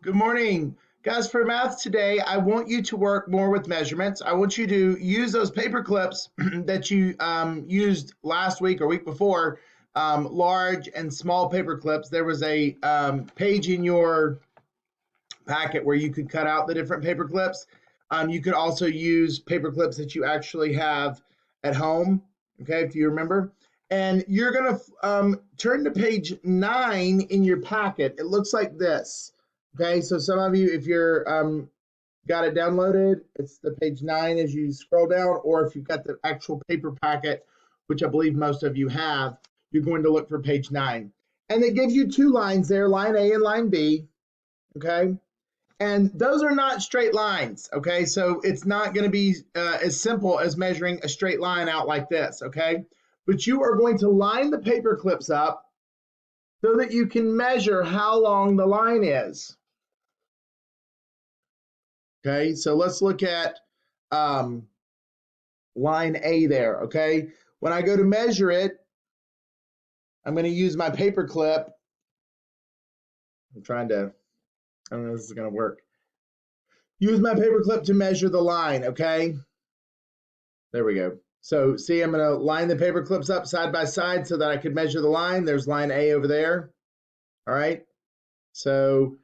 Good morning. Guys, for math today, I want you to work more with measurements. I want you to use those paper clips that you used last week or week before, large and small paper clips. There was a page in your packet where you could cut out the different paper clips. You could also use paper clips that you actually have at home, okay, if you remember. And you're going to turn to page 9 in your packet. It looks like this. Okay, so some of you, if you're got it downloaded, it's the page 9 as you scroll down, or if you've got the actual paper packet, which I believe most of you have, you're going to look for page 9. And it gives you two lines there, line A and line B, okay? And those are not straight lines, okay? So it's not going to be as simple as measuring a straight line out like this, okay? But you are going to line the paper clips up so that you can measure how long the line is. Okay, so let's look at line A there, okay? When I go to measure it, I'm going to use my paper clip. I don't know if this is going to work. Use my paper clip to measure the line, okay? There we go. So see, I'm going to line the paper clips up side by side so that I could measure the line. There's line A over there, all right? So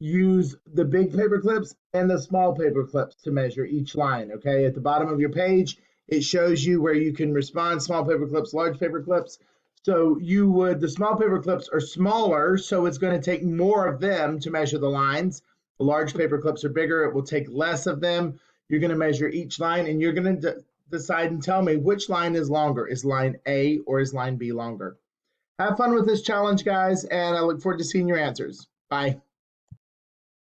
use the big paper clips and the small paper clips to measure each line, okay? At the bottom of your page, it shows you where you can respond, small paper clips, large paper clips. So the small paper clips are smaller, so it's going to take more of them to measure the lines. The large paper clips are bigger, it will take less of them. You're going to measure each line, and you're going to decide and tell me which line is longer. Is line A or is line B longer? Have fun with this challenge, guys, and I look forward to seeing your answers. Bye.